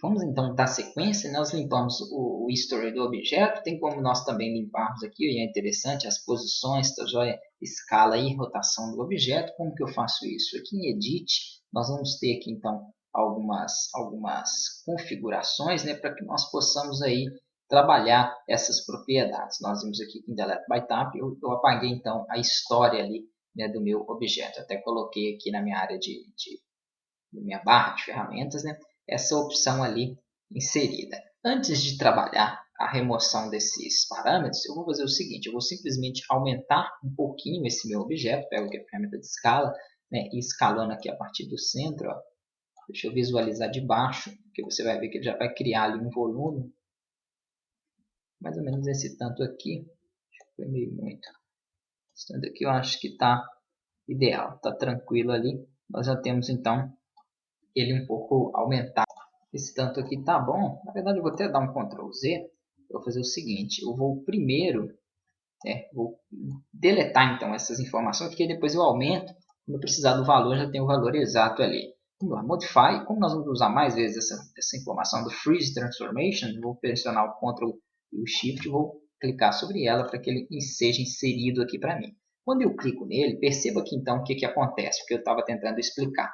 Vamos então dar sequência. Nós limpamos o history do objeto. Tem como nós também limparmos aqui, e é interessante, as posições, tá joia? Escala e rotação do objeto. Como que eu faço isso? Aqui em Edit, nós vamos ter aqui então algumas configurações, né, para que nós possamos aí trabalhar essas propriedades. Nós vimos aqui em Delete by Tab, eu apaguei então a história ali, né, do meu objeto. Até coloquei aqui na minha área na minha barra de ferramentas, né, essa opção ali inserida. Antes de trabalhar a remoção desses parâmetros, eu vou fazer o seguinte, eu vou simplesmente aumentar um pouquinho esse meu objeto, pego aqui a ferramenta de escala, né, e escalando aqui a partir do centro, ó, deixa eu visualizar de baixo, porque você vai ver que ele já vai criar ali um volume, mais ou menos esse tanto aqui, foi meio muito, esse tanto aqui eu acho que está ideal, está tranquilo ali, nós já temos então ele um pouco aumentado. Esse tanto aqui tá bom. Na verdade, eu vou até dar um Ctrl Z. Eu vou fazer o seguinte, eu vou primeiro, vou deletar então essas informações, porque depois eu aumento. Quando eu precisar do valor, já tem o valor exato ali. Vamos lá, Modify. Como nós vamos usar mais vezes essa informação do Freeze Transformation, eu vou pressionar o Ctrl e o Shift e vou clicar sobre ela para que ele seja inserido aqui para mim. Quando eu clico nele, perceba aqui então o que acontece, porque eu estava tentando explicar.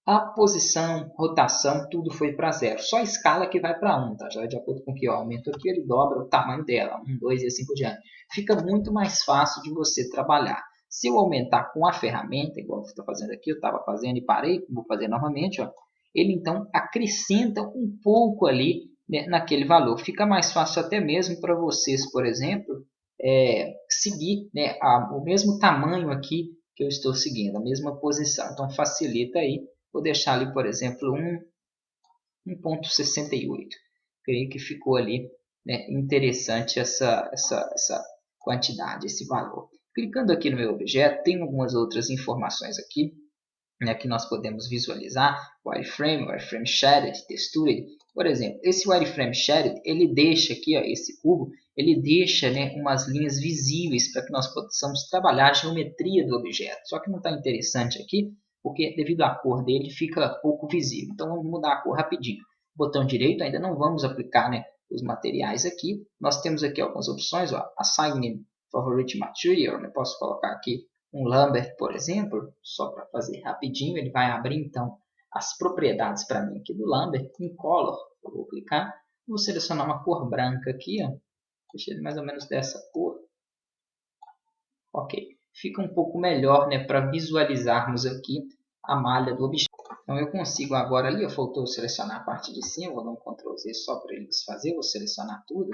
A posição, rotação, tudo foi para 0. Só a escala que vai para 1, tá? Já de acordo com o que eu aumento aqui, ele dobra o tamanho dela, 1, 2 e assim por diante. Fica muito mais fácil de você trabalhar. Se eu aumentar com a ferramenta, igual eu estou fazendo aqui, eu estava fazendo e parei, vou fazer novamente, ó, ele então acrescenta um pouco ali, né, naquele valor. Fica mais fácil até mesmo para vocês, por exemplo, seguir, né, o mesmo tamanho aqui que eu estou seguindo, a mesma posição. Então facilita aí. Vou deixar ali, por exemplo, 1.68. Creio que ficou ali, né, interessante essa quantidade, esse valor. Clicando aqui no meu objeto, tem algumas outras informações aqui, né, que nós podemos visualizar. Wireframe Shaded, Textured. Por exemplo, esse Wireframe Shaded, ele deixa aqui, ó, esse cubo, ele deixa, né, umas linhas visíveis para que nós possamos trabalhar a geometria do objeto. Só que não está interessante aqui, porque devido à cor dele fica pouco visível. Então vamos mudar a cor rapidinho. Botão direito, ainda não vamos aplicar, né, os materiais aqui. Nós temos aqui algumas opções, ó, Assign Favorite Material, né, posso colocar aqui um Lambert, por exemplo, só para fazer rapidinho, ele vai abrir então as propriedades para mim aqui do Lambert em Color. Eu vou clicar, vou selecionar uma cor branca aqui, ó, deixa ele mais ou menos dessa cor. Ok, fica um pouco melhor, né, para visualizarmos aqui a malha do objeto. Então eu consigo agora ali, faltou selecionar a parte de cima, vou dar um Ctrl Z só para ele desfazer, vou selecionar tudo.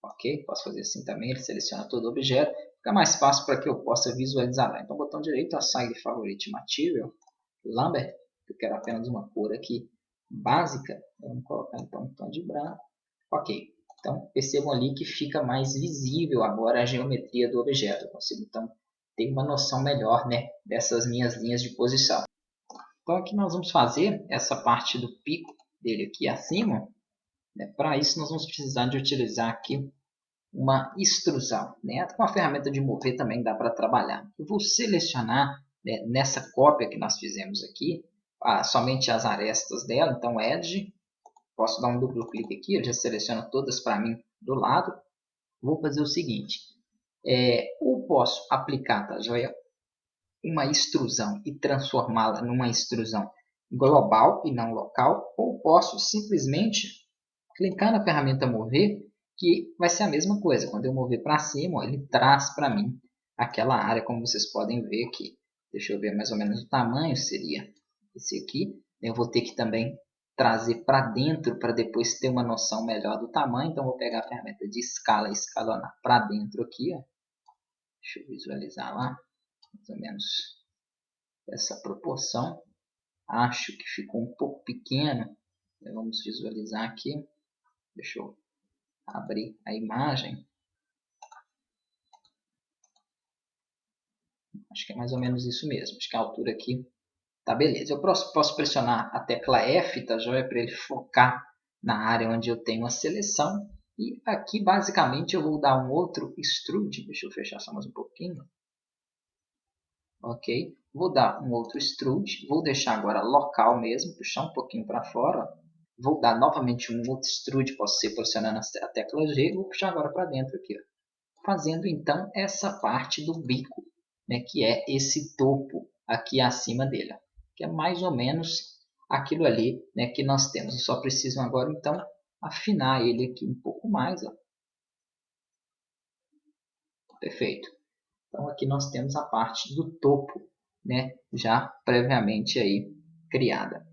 Ok, posso fazer assim também, ele seleciona todo o objeto, fica mais fácil para que eu possa visualizar lá. Então botão direito, Assign Favorite Material, Lambert, eu quero apenas uma cor aqui básica, vamos colocar então um tom de branco. Ok, então percebam ali que fica mais visível agora a geometria do objeto, eu consigo então ter uma noção melhor, né, dessas minhas linhas de posição. Então aqui nós vamos fazer essa parte do pico dele aqui acima, né? Para isso nós vamos precisar de utilizar aqui uma extrusão, né? Com a ferramenta de mover também dá para trabalhar. Eu vou selecionar, né, nessa cópia que nós fizemos aqui, somente as arestas dela, então Edge, posso dar um duplo clique aqui, ele já seleciona todas para mim do lado. Vou fazer o seguinte, ou posso aplicar, tá joia, uma extrusão e transformá-la numa extrusão global e não local, ou posso simplesmente clicar na ferramenta mover, que vai ser a mesma coisa. Quando eu mover para cima, ele traz para mim aquela área, como vocês podem ver aqui. Deixa eu ver mais ou menos o tamanho, seria esse aqui. Eu vou ter que também trazer para dentro, para depois ter uma noção melhor do tamanho. Então, vou pegar a ferramenta de escala e escalonar para dentro aqui. Ó. Deixa eu visualizar lá, mais ou menos essa proporção. Acho que ficou um pouco pequeno. Vamos visualizar aqui. Deixa eu abrir a imagem. Acho que é mais ou menos isso mesmo. Acho que a altura aqui tá beleza. Eu posso pressionar a tecla F, tá joia? Para ele focar na área onde eu tenho a seleção. E aqui, basicamente, eu vou dar um outro extrude. Deixa eu fechar só mais um pouquinho. Ok. Vou dar um outro extrude. Vou deixar agora local mesmo, puxar um pouquinho para fora. Vou dar novamente um outro extrude, posso ser posicionando a tecla G, vou puxar agora para dentro aqui, ó, fazendo então essa parte do bico, né, que é esse topo aqui acima dele, ó, que é mais ou menos aquilo ali, né, que nós temos. Eu só preciso agora então afinar ele aqui um pouco mais, ó. Perfeito. Então aqui nós temos a parte do topo, né, já previamente aí criada.